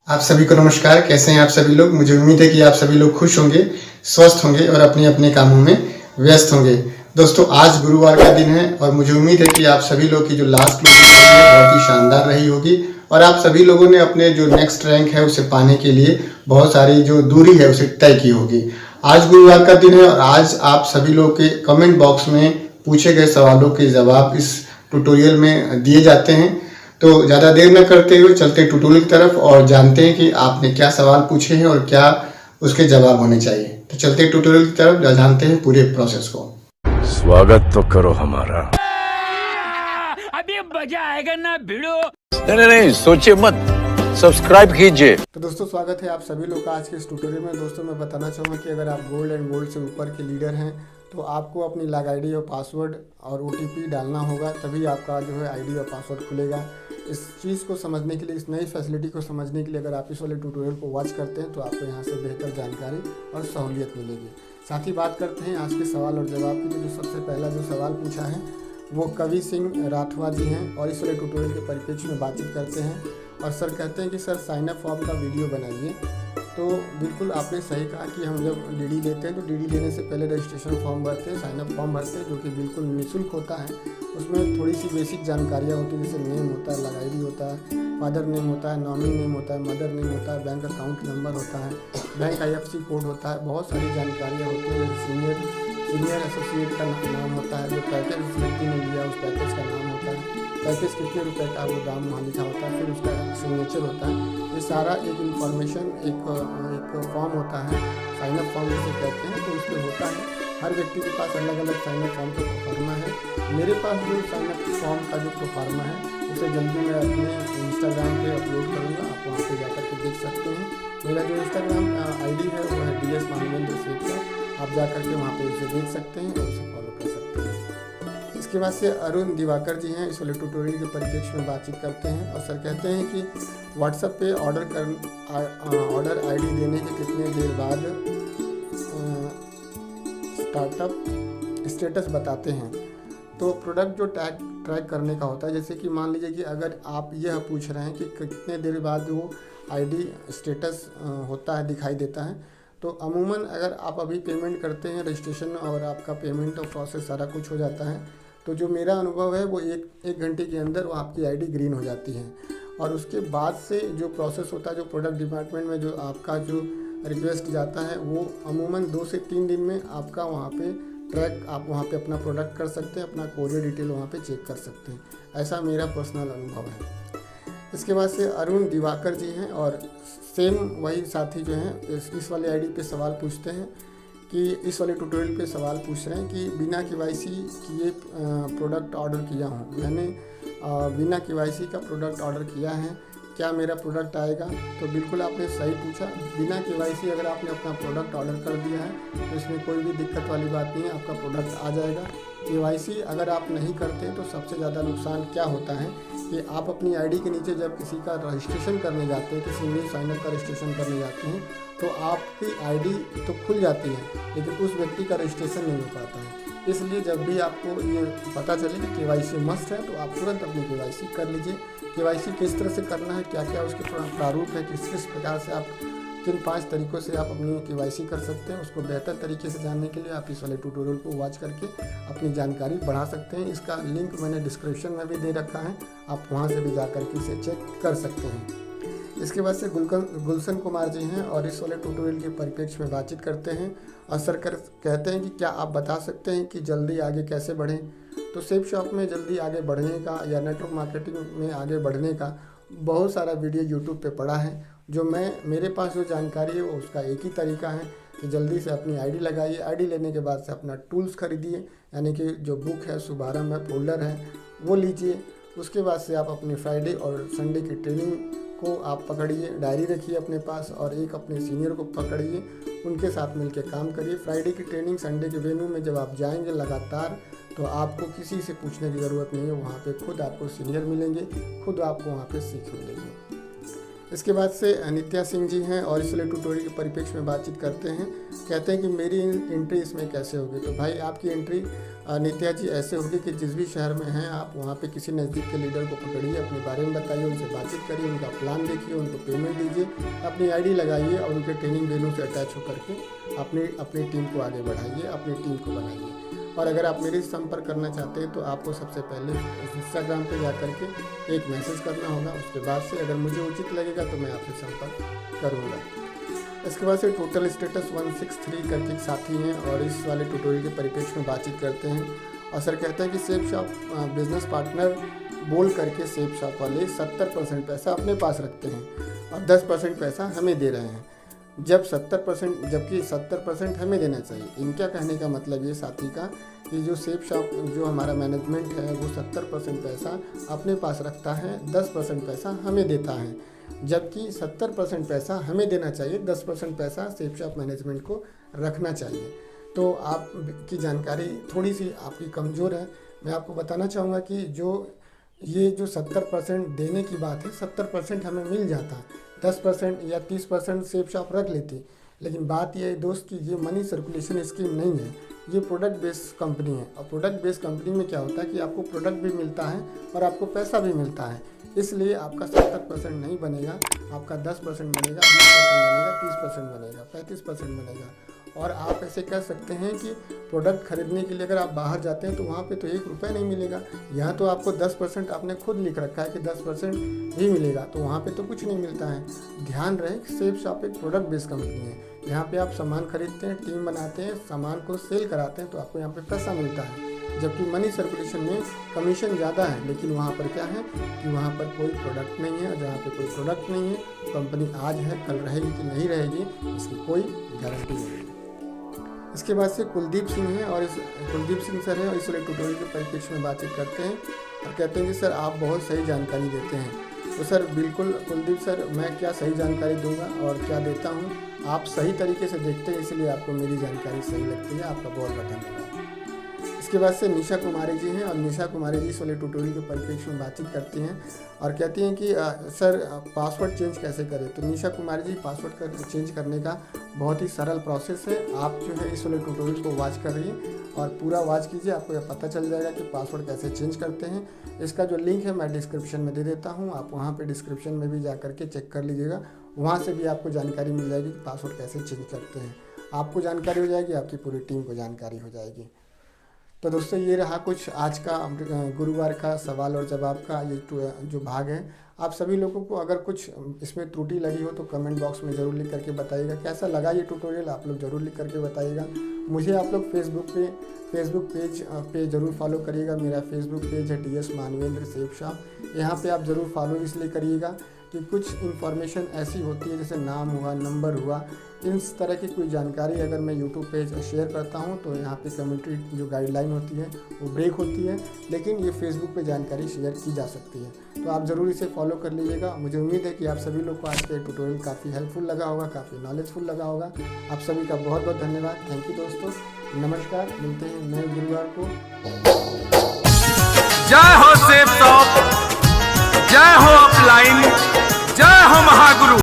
आप सभी को नमस्कार। कैसे हैं आप सभी लोग? मुझे उम्मीद है कि आप सभी लोग खुश होंगे, स्वस्थ होंगे और अपने अपने कामों में व्यस्त होंगे। दोस्तों, आज गुरुवार का दिन है और मुझे उम्मीद है कि आप सभी लोग की जो लास्ट क्लोजिंग रही है बहुत ही शानदार रही होगी और आप सभी लोगों ने अपने जो नेक्स्ट रैंक है उसे पाने के लिए बहुत सारी जो दूरी है उसे तय की होगी। आज गुरुवार का दिन है और आज आप सभी लोग के कमेंट बॉक्स में पूछे गए सवालों के जवाब इस ट्यूटोरियल में दिए जाते हैं। तो ज़्यादा देर न करते हुए चलते ट्यूटोरियल की तरफ और जानते हैं कि आपने क्या सवाल पूछे हैं और क्या उसके जवाब होने चाहिए। तो चलते ट्यूटोरियल की तरफ जानते हैं पूरे प्रोसेस को। स्वागत तो करो हमारा। अभी मजा आएगा ना भिड़ो। नहीं, सोचिए मत, सब्सक्राइब कीजिए। तो दोस्तों, स्वागत है आप सभी लोग का आज के इस ट्यूटोरियल में। दोस्तों, मैं बताना चाहूँगा कि अगर आप गोल्ड एंड गोल्ड से ऊपर के लीडर हैं तो आपको अपनी लॉग आईडी और पासवर्ड और OTP डालना होगा, तभी आपका जो है आईडी और पासवर्ड खुलेगा। इस चीज़ को समझने के लिए, इस नई फैसिलिटी को समझने के लिए अगर आप इस वाले ट्यूटोरियल को वॉच करते हैं तो आपको यहाँ से बेहतर जानकारी और सहूलियत मिलेगी। साथ ही बात करते हैं आज के सवाल और जवाब की। तो जो सबसे पहला जो सवाल पूछा है वो कवि सिंह राठवा जी हैं और इस वाले ट्यूटोरियल के परिप्रेक्ष्य में बातचीत करते हैं। और सर कहते हैं कि सर साइन अप फॉर्म का वीडियो बनाइए। तो बिल्कुल आपने सही कहा कि हम जब DD लेते हैं तो DD लेने से पहले रजिस्ट्रेशन फॉर्म भरते हैं, साइन अप फॉर्म भरते हैं, जो कि बिल्कुल निःशुल्क होता है। उसमें थोड़ी सी बेसिक जानकारियाँ होती हैं, जैसे नेम होता है, लॉग आईडी होता है, फादर नेम होता है, नॉमिनी नेम होता है, मदर नेम होता है, बैंक अकाउंट नंबर होता है, बैंक IFSC कोड होता है, बहुत सारी जानकारियाँ होती हैं। जैसे सीनियर एसोसिएट का नाम होता है, जो पैकेज उस व्यक्ति ने लिया उस पैकेज का नाम होता है, पैकेज कितने रुपए का वो दाम वहाँ लिखा होता है, फिर उसका सिग्नेचर होता है। ये सारा एक इन्फॉर्मेशन एक फॉर्म होता है, साइन अप फॉर्म जिसे कहते हैं। तो उसमें होता है, हर व्यक्ति के पास अलग अलग साइन अप फॉर्म का प्रोफार्मा है। मेरे पास जो साइन अप फॉर्म का जो प्रोफार्मा है उसे जल्दी मैं अपने इंस्टाग्राम पे अपलोड करूँगा, आप वहाँ पे जाकर के देख सकते हैं। मेरा जो इंस्टाग्राम ID है वो है DS मानवेंद्र शेखर। आप जाकर के वहाँ पे उसे देख सकते हैं और उसे फॉलो कर सकते हैं। इसके बाद से अरुण दिवाकर जी हैं, इस वाले ट्यूटोरियल के परिप्रेक्ष्य में बातचीत करते हैं और सर कहते हैं कि व्हाट्सएप पे ऑर्डर ID देने के कितने देर बाद स्टार्टअप स्टेटस बताते हैं। तो प्रोडक्ट जो ट्रैक करने का होता है, जैसे कि मान लीजिए कि अगर आप यह पूछ रहे हैं कि कितने देर बाद वो ID स्टेटस होता है, दिखाई देता है, तो अमूमन अगर आप अभी पेमेंट करते हैं, रजिस्ट्रेशन और आपका पेमेंट और प्रोसेस सारा कुछ हो जाता है, तो जो मेरा अनुभव है वो एक घंटे के अंदर वो आपकी ID ग्रीन हो जाती है। और उसके बाद से जो प्रोसेस होता है, जो प्रोडक्ट डिपार्टमेंट में जो आपका जो रिक्वेस्ट जाता है, वो अमूमन 2 से 3 दिन में आपका वहाँ पे ट्रैक, आप वहाँ पे अपना प्रोडक्ट कर सकते हैं, अपना कोरियर डिटेल वहाँ पे चेक कर सकते हैं। ऐसा मेरा पर्सनल अनुभव है। इसके बाद से अरुण दिवाकर जी हैं और सेम वही साथी जो हैं इस वाले ID पे सवाल पूछते हैं कि इस वाले ट्यूटोरियल पे सवाल पूछ रहे हैं कि बिना KYC किए प्रोडक्ट ऑर्डर किया हूँ, मैंने बिना KYC का प्रोडक्ट ऑर्डर किया है, क्या मेरा प्रोडक्ट आएगा? तो बिल्कुल आपने सही पूछा। बिना KYC अगर आपने अपना प्रोडक्ट ऑर्डर कर दिया है तो इसमें कोई भी दिक्कत वाली बात नहीं है, आपका प्रोडक्ट आ जाएगा। KYC अगर आप नहीं करते तो सबसे ज़्यादा नुकसान क्या होता है कि आप अपनी ID के नीचे जब किसी का रजिस्ट्रेशन करने जाते हैं, किसी न्यू साइनअप का रजिस्ट्रेशन करने जाते हैं, तो आपकी ID तो खुल जाती है लेकिन उस व्यक्ति का रजिस्ट्रेशन नहीं हो पाता है। इसलिए जब भी आपको ये पता चले कि KYC मस्ट है तो आप तुरंत अपनी KYC कर लीजिए। KYC किस तरह से करना है, क्या क्या उसके प्रारूप है, किस प्रकार से आप किन 5 तरीक़ों से आप अपनी KYC कर सकते हैं, उसको बेहतर तरीके से जानने के लिए आप इस वाले ट्यूटोरियल को वॉच करके अपनी जानकारी बढ़ा सकते हैं। इसका लिंक मैंने डिस्क्रिप्शन में भी दे रखा है, आप वहां से भी जाकर के इसे चेक कर सकते हैं। इसके बाद से गुलशन कुमार जी हैं और इस वाले ट्यूटोरियल के परिप्रेक्ष्य में बातचीत करते हैं और सर कहते हैं कि क्या आप बता सकते हैं कि जल्दी आगे कैसे बढ़ें। तो सेफ शॉप में जल्दी आगे बढ़ने का या नेटवर्क मार्केटिंग में आगे बढ़ने का बहुत सारा वीडियो यूट्यूब पे पड़ा है। जो मेरे पास जो जानकारी है वो उसका एक ही तरीका है कि जल्दी से अपनी ID लगाइए। ID लेने के बाद से अपना टूल्स खरीदिए, यानी कि जो बुक है, शुभारंभ है, फोल्डर है, वो लीजिए। उसके बाद से आप अपने फ्राइडे और संडे की ट्रेनिंग को आप पकड़िए, डायरी रखिए अपने पास और एक अपने सीनियर को पकड़िए, उनके साथ मिलकर काम करिए। फ्राइडे की ट्रेनिंग संडे के वेन्यू में जब आप जाएंगे लगातार, तो आपको किसी से पूछने की ज़रूरत नहीं है, वहाँ पे खुद आपको सीनियर मिलेंगे, खुद आपको वहाँ पे सीख मिलेगी। इसके बाद से नित्या सिंह जी हैं और इस वाले ट्यूटोरियल के परिप्रेक्ष्य में बातचीत करते हैं। कहते हैं कि मेरी एंट्री इसमें कैसे होगी। तो भाई आपकी एंट्री नित्या जी ऐसे होगी कि जिस भी शहर में हैं आप वहाँ पे किसी नज़दीक के लीडर को पकड़िए, अपने बारे में बताइए, उनसे बातचीत करिए, उनका प्लान देखिए, उनको पेमेंट दीजिए, अपनी आईडी लगाइए और उनके ट्रेनिंग वेन्यू से अटैच होकर के अपनी टीम को आगे बढ़ाइए, अपनी टीम को बनाइए। और अगर आप मेरे से संपर्क करना चाहते हैं तो आपको सबसे पहले इंस्टाग्राम पे जा कर के एक मैसेज करना होगा। उसके बाद से अगर मुझे उचित लगेगा तो मैं आपसे संपर्क करूँगा। इसके बाद से टोटल स्टेटस 163 करके एक साथी हैं और इस वाले ट्यूटोरियल के परिप्रेक्ष्य में बातचीत करते हैं। और सर कहते हैं कि सेफ शॉप बिजनेस पार्टनर बोल करके सेफ शॉप वाले 70% पैसा अपने पास रखते हैं और 10% पैसा हमें दे रहे हैं, जबकि 70% हमें देना चाहिए। इनका कहने का मतलब ये साथी का कि जो सेफ शॉप जो हमारा मैनेजमेंट है वो 70% पैसा अपने पास रखता है, 10% पैसा हमें देता है, जबकि 70% पैसा हमें देना चाहिए, 10% पैसा सेफ शॉप मैनेजमेंट को रखना चाहिए। तो आपकी जानकारी थोड़ी सी आपकी कमज़ोर है। मैं आपको बताना चाहूँगा कि ये जो 70% देने की बात है, 70% हमें मिल जाता है, 10% या 30% सेफ शॉप रख लेती। लेकिन बात यह है दोस्त कि ये मनी सर्कुलेशन स्कीम नहीं है, ये प्रोडक्ट बेस्ड कंपनी है। और प्रोडक्ट बेस्ड कंपनी में क्या होता है कि आपको प्रोडक्ट भी मिलता है और आपको पैसा भी मिलता है। इसलिए आपका 70% नहीं बनेगा, आपका 10% बनेगा, 20% बनेगा, 30% बनेगा, 35% बनेगा। और आप ऐसे कह सकते हैं कि प्रोडक्ट खरीदने के लिए अगर आप बाहर जाते हैं तो वहाँ पे तो 1 रुपया नहीं मिलेगा। यहाँ तो आपको 10% आपने खुद लिख रखा है कि 10% ही मिलेगा, तो वहाँ पे तो कुछ नहीं मिलता है। ध्यान रहे कि सेफ शॉप एक प्रोडक्ट बेस्ड कंपनी है। यहाँ पे आप सामान खरीदते हैं, टीम बनाते हैं, सामान को सेल कराते हैं, तो आपको यहाँ पे पैसा मिलता है। जबकि मनी सर्कुलेशन में कमीशन ज़्यादा है, लेकिन वहाँ पर क्या है कि वहाँ पर कोई प्रोडक्ट नहीं है। और जहाँ पे कोई प्रोडक्ट नहीं है, कंपनी आज है कल रहेगी कि नहीं रहेगी इसकी कोई गारंटी नहीं है। इसके बाद से कुलदीप सिंह हैं और कुलदीप सिंह सर हैं और इस वाले ट्यूटोरियल के परिप्रेक्ष्य में बातचीत करते हैं और कहते हैं कि सर आप बहुत सही जानकारी देते हैं। तो सर बिल्कुल कुलदीप सर, मैं क्या सही जानकारी दूंगा और क्या देता हूं, आप सही तरीके से देखते हैं, इसलिए आपको मेरी जानकारी सही लगती है। आपका बहुत बहुत धन्यवाद। इसके बाद से निशा कुमारी जी हैं और निशा कुमारी जी इस वाले ट्यूटोरियल के परिप्रेक्ष्य में बातचीत करती हैं और कहती हैं कि सर पासवर्ड चेंज कैसे करें। तो निशा कुमारी जी पासवर्ड चेंज करने का बहुत ही सरल प्रोसेस है। आप जो है इस वाले ट्यूटोरियल को वॉच कर रही हैं और पूरा वॉच कीजिए, आपको यह पता चल जाएगा कि पासवर्ड कैसे चेंज करते हैं। इसका जो लिंक है मैं डिस्क्रिप्शन में दे देता हूँ, आप वहाँ पे डिस्क्रिप्शन में भी जा करके चेक कर लीजिएगा। वहाँ से भी आपको जानकारी मिल जाएगी कि पासवर्ड कैसे चेंज करते हैं। आपको जानकारी हो जाएगी, आपकी पूरी टीम को जानकारी हो जाएगी। तो दोस्तों ये रहा कुछ आज का गुरुवार का सवाल और जवाब का ये जो भाग है। आप सभी लोगों को अगर कुछ इसमें त्रुटि लगी हो तो कमेंट बॉक्स में ज़रूर लिख करके बताइएगा। कैसा लगा ये ट्यूटोरियल आप लोग ज़रूर लिख करके बताइएगा। मुझे आप लोग फेसबुक पेज पे ज़रूर फॉलो करिएगा। मेरा फेसबुक पेज है DS मानवेंद्र सेफ शॉप। यहाँ पे आप ज़रूर फॉलो इसलिए करिएगा कि कुछ इन्फॉर्मेशन ऐसी होती है जैसे नाम हुआ, नंबर हुआ, इस तरह की कोई जानकारी अगर मैं यूट्यूब पे शेयर करता हूँ तो यहाँ पे कम्युनिटी जो गाइडलाइन होती है वो ब्रेक होती है, लेकिन ये फेसबुक पे जानकारी शेयर की जा सकती है। तो आप ज़रूर इसे फॉलो कर लीजिएगा। मुझे उम्मीद है कि आप सभी लोग को आज का ट्यूटोरियल काफ़ी हेल्पफुल लगा होगा, काफ़ी नॉलेजफुल लगा होगा। आप सभी का बहुत बहुत धन्यवाद। थैंक यू दोस्तों, नमस्कार। मिलते हैं नए गुरुवार को। जय हो सेफ शॉप, जय हो अपलाइन।